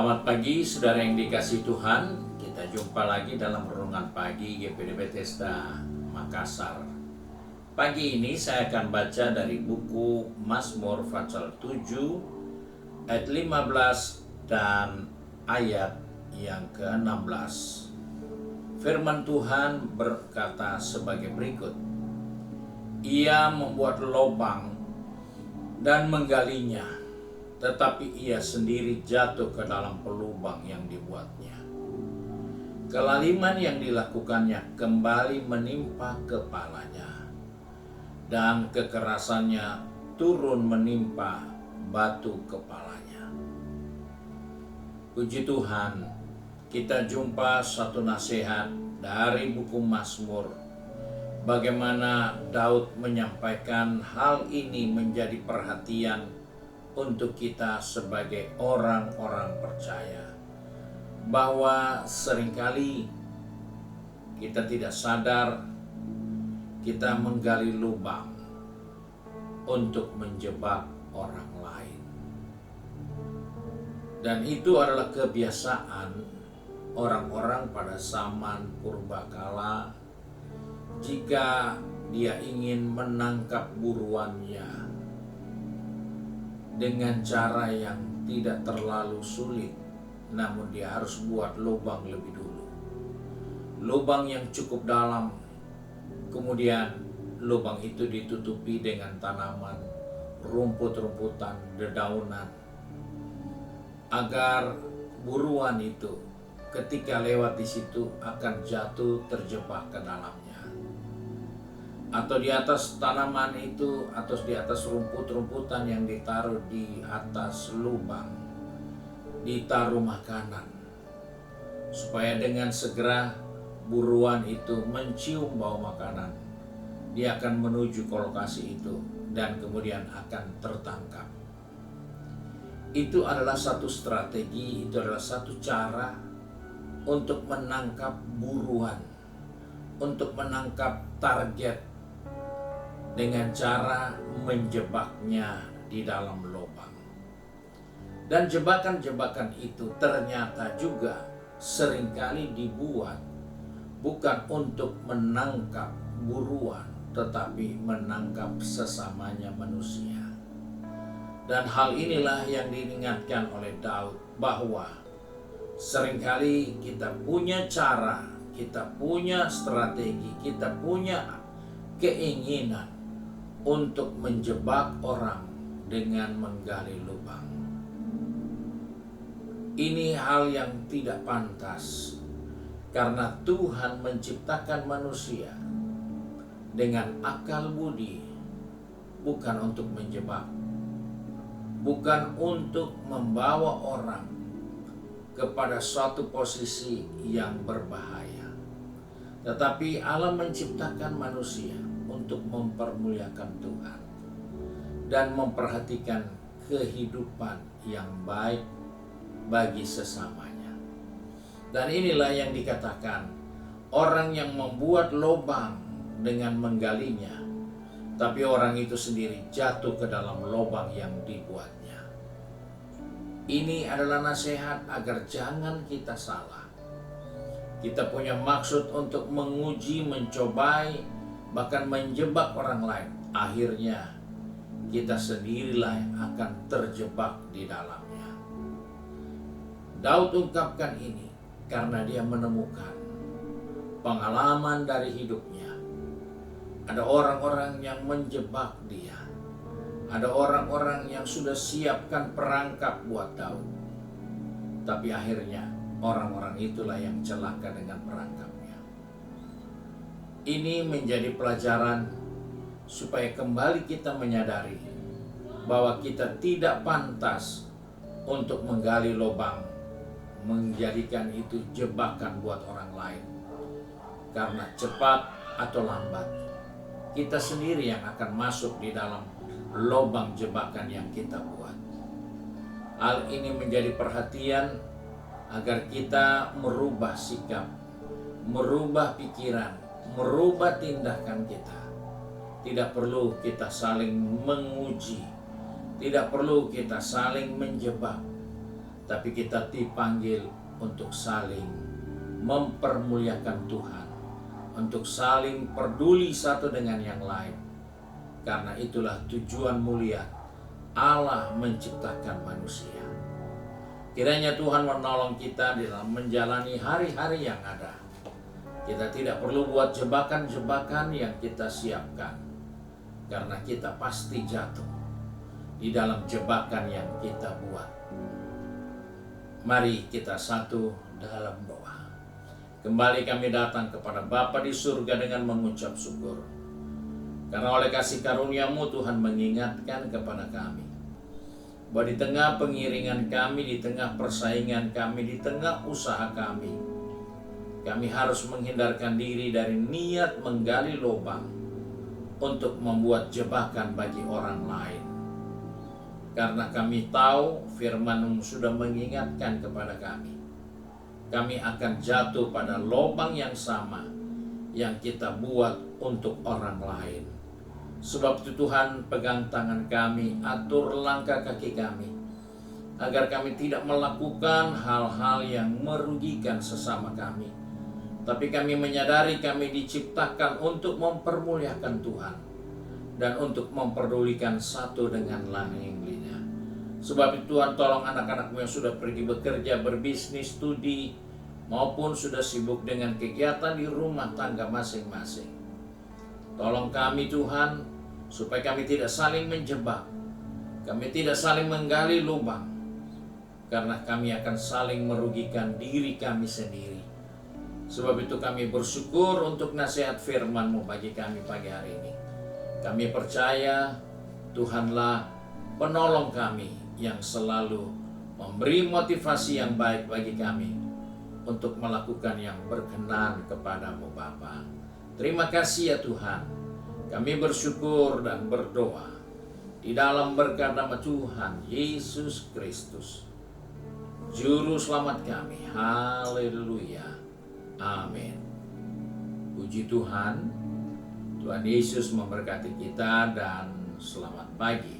Selamat pagi saudara yang dikasihi Tuhan. Kita jumpa lagi dalam renungan pagi GPD Bethesda Makassar. Pagi ini saya akan baca dari buku Mazmur pasal 7 ayat 15 dan ayat yang ke-16. Firman Tuhan berkata sebagai berikut. Ia membuat lubang dan menggalinya, tetapi ia sendiri jatuh ke dalam pelubang yang dibuatnya. Kelaliman yang dilakukannya kembali menimpa kepalanya, dan kekerasannya turun menimpa batu kepalanya. Puji Tuhan, kita jumpa satu nasihat dari buku Mazmur. Bagaimana Daud menyampaikan hal ini menjadi perhatian untuk kita sebagai orang-orang percaya, bahwa seringkali kita tidak sadar kita menggali lubang untuk menjebak orang lain. Dan itu adalah kebiasaan orang-orang pada zaman purbakala. Jika dia ingin menangkap buruannya dengan cara yang tidak terlalu sulit, namun dia harus buat lubang lebih dulu. Lubang yang cukup dalam, kemudian lubang itu ditutupi dengan tanaman, rumput-rumputan, dedaunan, agar buruan itu ketika lewat di situ akan jatuh terjebak ke dalamnya. Atau di atas tanaman itu, atau di atas rumput-rumputan yang ditaruh di atas lubang, ditaruh makanan, supaya dengan segera buruan itu mencium bau makanan, dia akan menuju ke lokasi itu dan kemudian akan tertangkap. Itu adalah satu strategi, itu adalah satu cara untuk menangkap buruan, untuk menangkap target, dengan cara menjebaknya di dalam lubang. Dan jebakan-jebakan itu ternyata juga seringkali dibuat bukan untuk menangkap buruan, tetapi menangkap sesamanya manusia. Dan hal inilah yang diingatkan oleh Daud, bahwa seringkali kita punya cara, kita punya strategi, kita punya keinginan untuk menjebak orang dengan menggali lubang. Ini hal yang tidak pantas, karena Tuhan menciptakan manusia dengan akal budi, bukan untuk menjebak, bukan untuk membawa orang kepada suatu posisi yang berbahaya. Tetapi Allah menciptakan manusia untuk mempermuliakan Tuhan dan memperhatikan kehidupan yang baik bagi sesamanya. Dan inilah yang dikatakan orang yang membuat lubang dengan menggalinya, tapi orang itu sendiri jatuh ke dalam lubang yang dibuatnya. Ini adalah nasihat agar jangan kita salah. Kita punya maksud untuk menguji, mencobai, bahkan menjebak orang lain. Akhirnya kita sendirilah yang akan terjebak di dalamnya. Daud ungkapkan ini karena dia menemukan pengalaman dari hidupnya. Ada orang-orang yang menjebak dia. Ada orang-orang yang sudah siapkan perangkap buat Daud. Tapi akhirnya orang-orang itulah yang celaka dengan perangkapnya. Ini menjadi pelajaran supaya kembali kita menyadari bahwa kita tidak pantas untuk menggali lubang, menjadikan itu jebakan buat orang lain. Karena cepat atau lambat, kita sendiri yang akan masuk di dalam lubang jebakan yang kita buat. Hal ini menjadi perhatian agar kita merubah sikap, merubah pikiran, merubah tindakan kita. Tidak perlu kita saling menguji, tidak perlu kita saling menjebak, tapi kita dipanggil untuk saling mempermuliakan Tuhan, untuk saling peduli satu dengan yang lain. Karena itulah tujuan mulia Allah menciptakan manusia. Kiranya Tuhan menolong kita dalam menjalani hari-hari yang ada. Kita tidak perlu buat jebakan-jebakan yang kita siapkan, karena kita pasti jatuh di dalam jebakan yang kita buat. Mari kita satu dalam doa. Kembali kami datang kepada Bapa di surga dengan mengucap syukur. Karena oleh kasih karunia-Mu Tuhan mengingatkan kepada kami bahwa di tengah pengiringan kami, di tengah persaingan kami, di tengah usaha kami harus menghindarkan diri dari niat menggali lubang untuk membuat jebakan bagi orang lain. Karena kami tahu firman-Mu sudah mengingatkan kepada kami akan jatuh pada lubang yang sama yang kita buat untuk orang lain. Sebab itu Tuhan, pegang tangan kami, atur langkah kaki kami, agar kami tidak melakukan hal-hal yang merugikan sesama kami. Tapi kami menyadari kami diciptakan untuk mempermuliakan Tuhan dan untuk memperdulikan satu dengan lainnya. Sebab itu Tuhan, tolong anak-anak-Mu yang sudah pergi bekerja, berbisnis, studi, maupun sudah sibuk dengan kegiatan di rumah tangga masing-masing. Tolong kami Tuhan, supaya kami tidak saling menjebak, kami tidak saling menggali lubang, karena kami akan saling merugikan diri kami sendiri. Sebab itu kami bersyukur untuk nasihat firman-Mu bagi kami pagi hari ini. Kami percaya Tuhanlah penolong kami yang selalu memberi motivasi yang baik bagi kami untuk melakukan yang berkenan kepada-Mu Bapa. Terima kasih ya Tuhan. Kami bersyukur dan berdoa di dalam berkat nama Tuhan Yesus Kristus, Juru Selamat kami. Haleluya. Amin. Puji Tuhan. Tuhan Yesus memberkati kita dan selamat pagi.